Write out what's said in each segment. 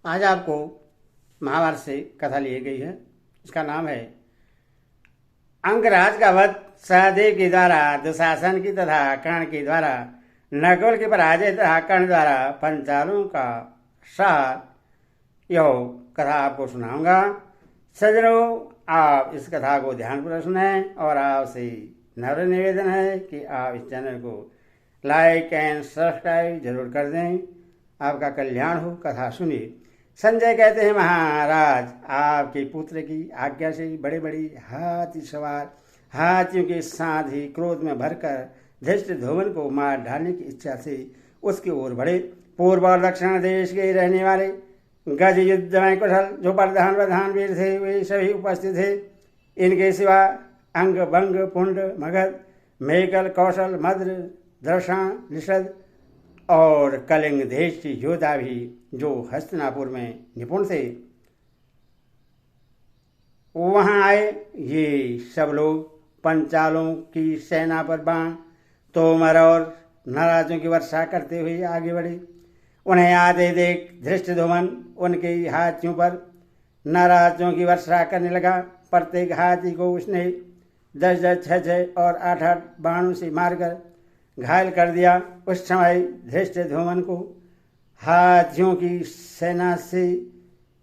आज आपको महाभारत से कथा ली गई है। इसका नाम है अंगराज का वध। सहदेव के द्वारा दुशासन की तथा कर्ण के द्वारा नकुल की पराजय तथा कर्ण द्वारा पंचालों का साथ यह कथा आपको सुनाऊंगा। सज्जनों, आप इस कथा को ध्यानपूर्वक सुने और आपसे नम्र निवेदन है कि आप इस चैनल को लाइक एंड सब्सक्राइब जरूर कर दें। आपका कल्याण हो। कथा सुनिए। संजय कहते हैं, महाराज, आपके पुत्र की आज्ञा से बड़े बड़े हाथी सवार हाथियों के साथ ही क्रोध में भरकर धृष्टद्युम्न को मार डालने की इच्छा से उसकी ओर बढ़े। पूर्व और दक्षिण देश के रहने वाले गज युद्ध में कुशल जो प्रधान वीर थे, वे सभी उपस्थित थे। इनके सिवा अंग भंग पुंड मगध मेकल कौशल मद्र दर्शा निषद और कलिंग देश की योद्धा भी जो हस्तिनापुर में निपुण थे वहां आए। ये सब लोग पंचालों की सेना पर बाण तोमर और नाराजों की वर्षा करते हुए आगे बढ़े। उन्हें आते देख धृष्टद्युम्न उनके हाथियों पर नाराजों की वर्षा करने लगा। प्रत्येक हाथी को उसने 10-10, 6-6 और 8-8 बाणों से मारकर घायल कर दिया। उस समय धृष्टद्युम्न को हाथियों की सेना से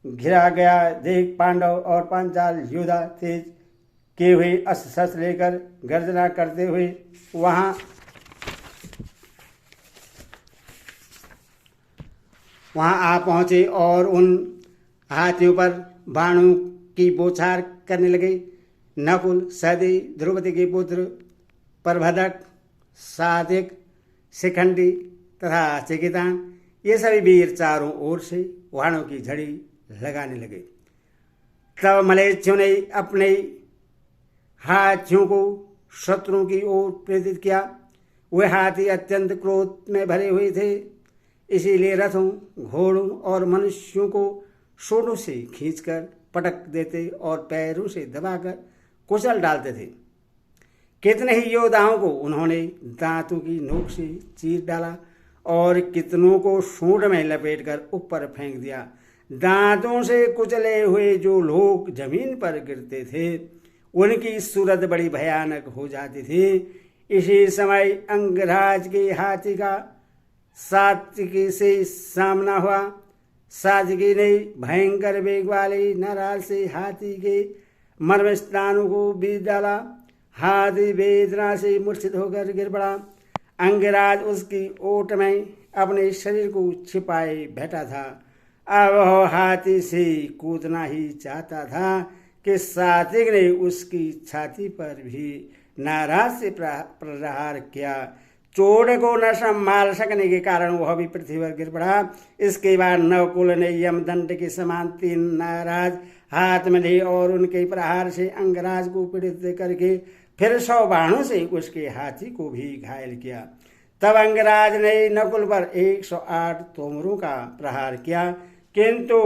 घिरा गया देख पांडव और पांचाल योद्धा तेज किए हुए अस्त्र शस्त्र लेकर गर्जना करते हुए वहां आ पहुंचे और उन हाथियों पर बाणों की बौछार करने लगे। नकुल, सहदेव, द्रौपदी के पुत्र प्रभदक, सात्विक, शिखंडी तथा चिकितान, ये सभी वीर चारों ओर से बाणों की झड़ी लगाने लगे। तब मलेच्छियों ने अपने हाथियों को शत्रुओं की ओर प्रेरित किया। वे हाथी अत्यंत क्रोध में भरे हुए थे, इसीलिए रथों, घोड़ों और मनुष्यों को सोंडों से खींचकर पटक देते और पैरों से दबाकर कुचल डालते थे। कितने ही योद्धाओं को उन्होंने दांतों की नोक से चीर डाला और कितनों को सूंड में लपेटकर ऊपर फेंक दिया। दांतों से कुचले हुए जो लोग जमीन पर गिरते थे उनकी सूरत बड़ी भयानक हो जाती थी। इसी समय अंगराज के हाथी का सात्विकी से सामना हुआ। सात्विकी ने भयंकर वेग वाले नाराज से हाथी के मर्म स्थानों को बीत डाला। हाथी वेदना से मूर्छित होकर गिर पड़ा। अंगराज उसकी ओट में अपने शरीर को छिपाए बैठा था। अब वह हाथी से कूदना ही चाहता था कि सात्विक ने उसकी छाती पर भी नाराज से प्रहार किया। चोट को न संभाल सकने के कारण वह भी पृथ्वी पर गिर पड़ा। इसके बाद नकुल ने यमदंड के समान 3 नाराज हाथ में लिए और उनके प्रहार से अंगराज को पीड़ित करके फिर 100 बाणों से उसके हाथी को भी घायल किया। तब अंगराज ने नकुल पर 108 तोमरों का प्रहार किया, किंतु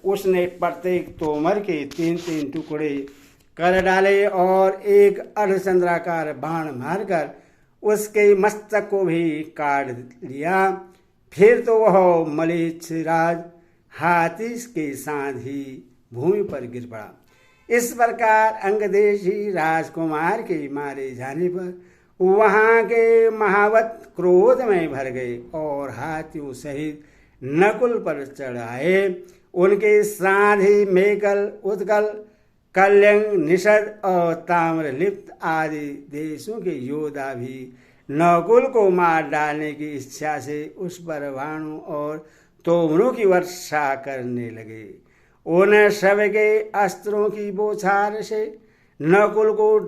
उसने प्रत्येक तोमर के 3-3 टुकड़े कर डाले और एक अर्धचंद्राकार बाण मारकर उसके मस्तक को भी काट लिया। फिर तो वह मलेच्छराज हाथी के साथ ही भूमि पर गिर पड़ा। इस प्रकार अंगदेशी राजकुमार के मारे जाने पर वहां के महावत क्रोध में भर गए और हाथियों सहित नकुल पर चढ़ आए। उनके साथ ही मेकल, उत्कल, कलिंग, निषद और ताम्रलिप्त आदि देशों के योद्धा भी नकुल को मार डालने की इच्छा से उस पर बाणों और तोमरों की वर्षा करने लगे। उन सब के अस्त्रों की बौछार से नकुल को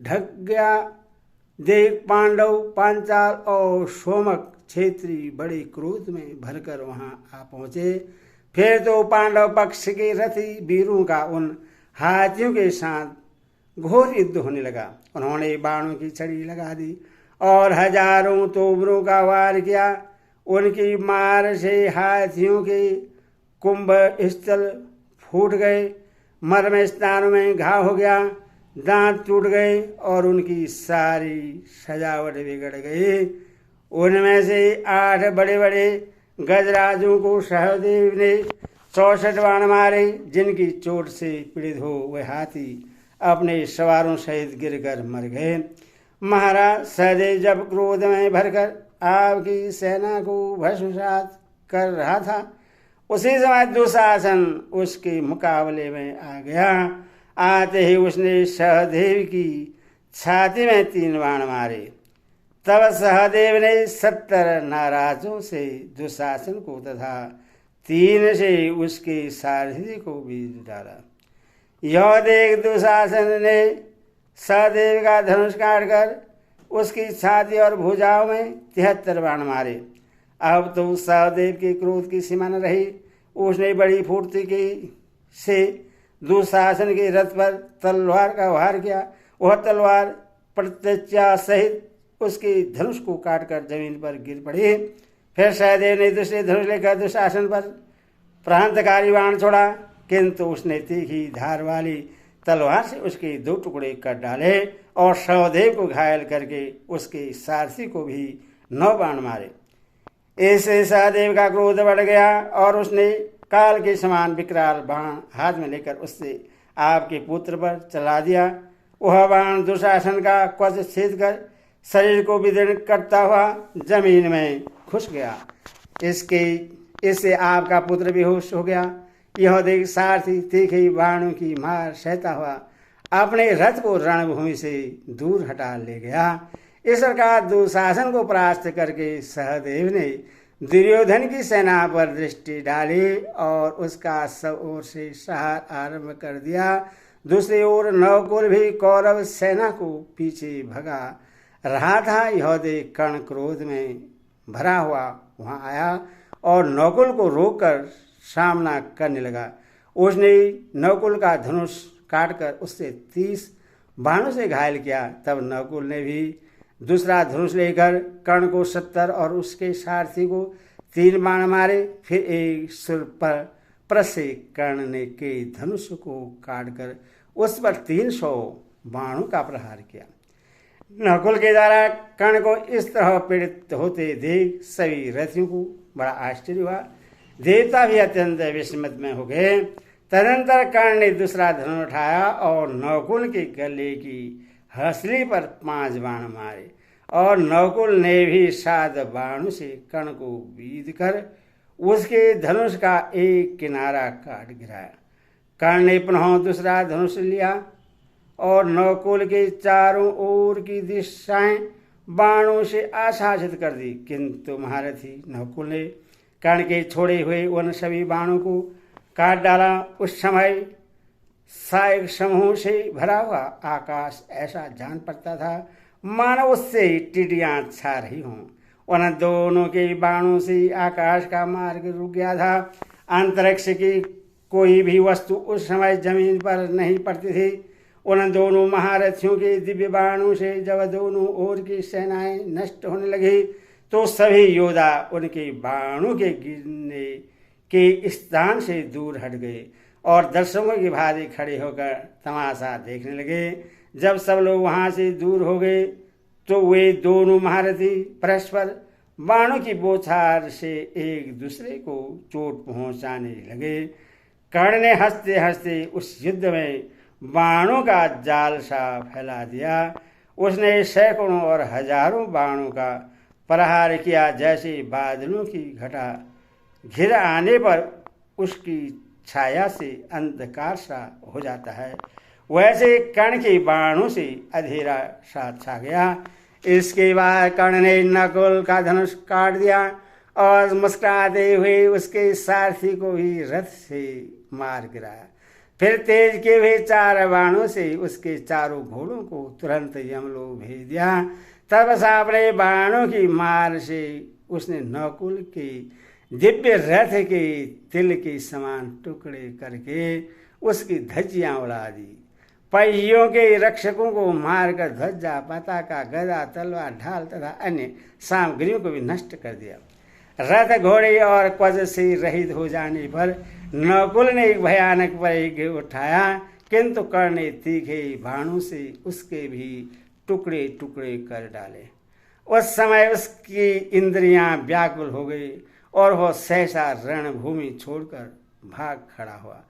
ढक गया देख पांडव, पांचाल और सोमक क्षेत्री बड़े क्रोध में भरकर वहां आ पहुंचे। फिर तो पांडव पक्ष के रथी वीरों का उन हाथियों के साथ घोर युद्ध होने लगा। उन्होंने बाणों की छड़ी लगा दी और हजारों तोमरों का वार किया। उनकी मार से हाथियों के कुंभ स्थल फूट गए, मर्म स्थानों में घाव हो गया, दांत टूट गए और उनकी सारी सजावट बिगड़ गई। उनमें से 8 बड़े बड़े गजराजों को सहदेव ने 64 बाण मारे, जिनकी चोट से पीड़ित हो वह हाथी अपने सवारों सहित गिरकर मर गए। महाराज सहदेव जब क्रोध में भरकर आपकी सेना को भस्मसात कर रहा था, उसी समय दुशासन उसके मुकाबले में आ गया। आते ही उसने सहदेव की छाती में 3 बाण मारे। तब सहदेव ने 70 नाराजों से दुशासन को तथा 3 से उसके सारथी को बीच डाला। यह देख दुशासन ने सहदेव का धनुष काटकर उसकी छाती और भुजाओं में 73 बाण मारे। अब तो सहदेव के क्रोध की सीमा न रही। उसने बड़ी फुर्ती की से दुशासन के रथ पर तलवार का वार किया। वह तलवार प्रत्यक्षा सहित उसके धनुष को काटकर जमीन पर गिर पड़ी। फिर सहदेव ने दूसरे धनुष लेकर दुशासन पर प्रांतकारी बाण छोड़ा, किंतु उसने तीखी धार वाली तलवार से उसके 2 टुकड़े कर डाले और सहदेव को घायल करके उसके सारथी को भी 9 बाण मारे। इससे सहदेव का क्रोध बढ़ गया और उसने काल के समान विकराल बाण हाथ में लेकर उससे आपके पुत्र पर चला दिया। वह बाण दुशासन का कवच छेद कर शरीर को विदीर्ण करता हुआ जमीन में घुस गया। इससे आपका पुत्र बेहोश हो गया। यह देख सारथी तीखी बाणों की मार सहता हुआ अपने रथ को रणभूमि से दूर हटा ले गया। इस प्रकार दुशासन को परास्त करके सहदेव ने दुर्योधन की सेना पर दृष्टि डाली और उसका सब ओर से संहार आरंभ कर दिया। दूसरी ओर नकुल भी कौरव सेना को पीछे भगा रहा था। यह देख कर्ण क्रोध में भरा हुआ वहां आया और नकुल को रोककर सामना करने लगा। उसने नकुल का धनुष काटकर उससे 30 बाणों से घायल किया। तब नकुल ने भी दूसरा धनुष लेकर कर्ण को 70 और उसके सारथी को 3 बाण मारे। फिर एक सुर पर से कर्ण ने के धनुष को काटकर उस पर 300 बाणों का प्रहार किया। नकुल के द्वारा कर्ण को इस तरह पीड़ित होते देख सभी रथियों को बड़ा आश्चर्य हुआ। देवता भी अत्यंत विस्मित में हो गए। तदनंतर कर्ण ने दूसरा धनुष उठाया और नकुल के गले की हंसली पर 5 बाण मारे और नकुल ने भी 7 बाणों से कर्ण को बीध कर उसके धनुष का एक किनारा काट गिराया। कर्ण ने पुनः दूसरा धनुष लिया और नकुल के चारों ओर की दिशाएं बाणों से आच्छादित कर दी, किंतु महारथी नकुल ने कर्ण के छोड़े हुए उन सभी बाणों को काट डाला। उस समय सायक समूह से भरा हुआ आकाश ऐसा जान पड़ता था मानो उससे टिड्डियां छा रही हों। उन दोनों के बाणों से आकाश का मार्ग रुक गया था। अंतरिक्ष की कोई भी वस्तु उस समय जमीन पर नहीं पड़ती थी। उन दोनों महारथियों के दिव्य बाणों से जब दोनों ओर की सेनाएं नष्ट होने लगी तो सभी योद्धा उनके बाणों के गिरने के स्थान से दूर हट गए और दर्शकों की भांति खड़े होकर तमाशा देखने लगे। जब सब लोग वहां से दूर हो गए तो वे दोनों महारथी परस्पर बाणों की बौछार से एक दूसरे को चोट पहुंचाने लगे। कर्ण ने हंसते हंसते उस युद्ध में बाणों का जाल सा फैला दिया। उसने सैकड़ों और हजारों बाणों का प्रहार किया। जैसे बादलों की घटा घिर आने पर उसकी छाया से अंधकार सा हो जाता है, वैसे कर्ण के बाणों से अंधेरा सा छा गया। इसके बाद कर्ण ने नकुल का धनुष काट दिया और मुस्कुराते हुए उसके सारथी को भी रथ से मार गिराया। फिर तेज के हुए 4 बाणों से उसके चारों घोड़ों को तुरंत यमलोक भेज दिया। तब अपने बाणों की मार से उसने नकुल के दिव्य रथ के तिल के समान टुकड़े करके उसकी धज्जियां उड़ा दी। पहियों के रक्षकों को मारकर ध्वजा, पताका, गदा, तलवार, ढाल तथा अन्य सामग्रियों को भी नष्ट कर दिया। रथ, घोड़े और कवच से रहित हो जाने पर नकुल ने एक भयानक परिघ उठाया, किंतु कर्ण ने तीखे बाणों से उसके भी टुकड़े टुकड़े कर डाले। उस समय उसकी इंद्रियां व्याकुल हो गई और वह सहसा रणभूमि छोड़कर भाग खड़ा हुआ।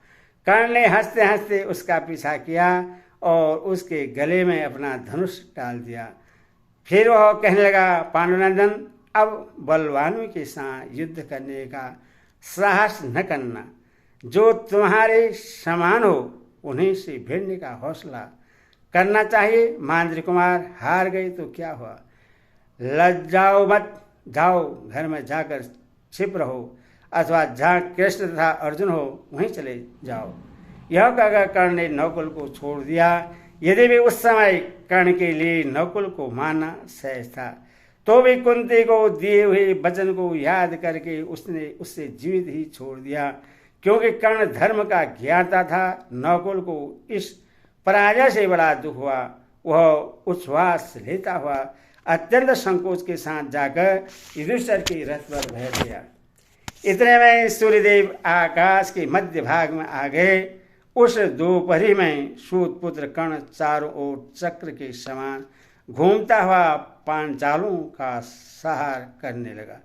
कर्ण ने हंसते हंसते उसका पीछा किया और उसके गले में अपना धनुष डाल दिया। फिर वह कहने लगा, पांडुनंदन, अब बलवानों के साथ युद्ध करने का साहस न करना। जो तुम्हारे समान हो उन्हीं से भिड़ने का हौसला करना चाहिए। मांद्री कुमार हार गए तो क्या हुआ, लज्जाओ मत, जाओ घर में जाकर छिप रहो, अथवा जहाँ कृष्ण तथा अर्जुन हो वहीं चले जाओ। यह कहकर कर्ण ने नकुल को छोड़ दिया। यदि भी उस समय कर्ण के लिए नकुल को मारना सहज था, तो भी कुंती को दिए हुए वचन को याद करके उसने उससे जीवित ही छोड़ दिया, क्योंकि कर्ण धर्म का ज्ञाता था। नकुल को इस पराजय से बड़ा दुख हुआ। वह उच्छ्वास लेता हुआ अत्यंत संकोच के साथ जाकर युधिष्ठिर के रथ पर बैठ गया। इतने में सूर्यदेव आकाश के मध्य भाग में आ गए। उस दोपहरी में सूतपुत्र कर्ण चारों ओर चक्र के समान घूमता हुआ पांचालों का सहार करने लगा।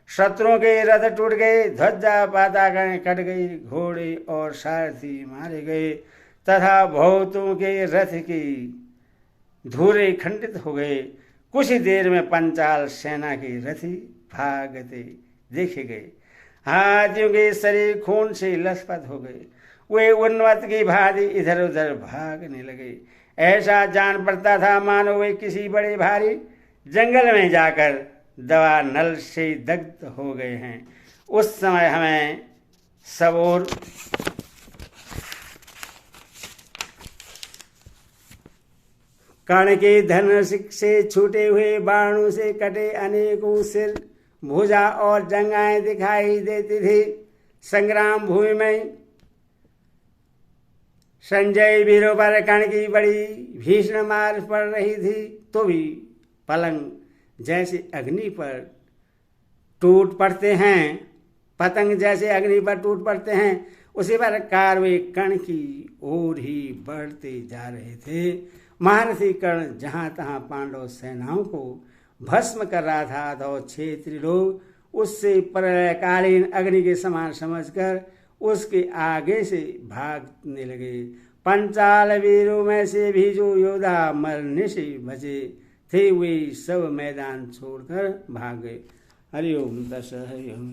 शत्रुओं के रथ टूट गए, ध्वजा पताकाएं कट गई, घोड़े और सारथी मारे गए तथा बहुतों के रथ की धुरे खंडित हो गए। कुछ ही देर में पंचाल सेना के रथी भागते देखे गए। हाथियों के शरीर खून से लथपथ हो गए। वे उन्मत्त की भांति इधर उधर भागने लगे। ऐसा जान पड़ता था मानो वे किसी बड़े भारी जंगल में जाकर दवा नल से दग्ध हो गए हैं। उस समय हमें सब ओर कर्ण के धनुष से छूटे हुए बाणों से कटे अनेकों सिर, भुजा और जंघाएं दिखाई देती थी। संग्राम भूमि में संजय वीरों पर कर्ण की बड़ी भीषण मार पड़ रही थी, तो भी पलंग जैसे अग्नि पर टूट पड़ते हैं, पतंग जैसे अग्नि पर टूट पड़ते हैं, उसी प्रकार वे कर्ण की ओर ही बढ़ते जा रहे थे। महारथी कर्ण जहाँ तहाँ पांडव सेनाओं को भस्म कर रहा था, तो क्षेत्रीय लोग उससे प्रलयकालीन अग्नि के समान समझकर उसके आगे से भागने लगे। पंचाल वीरों में से भी जो योद्धा मरने से बचे थे वे सब मैदान छोड़कर भाग गए। हरिओम तस् हरिओम।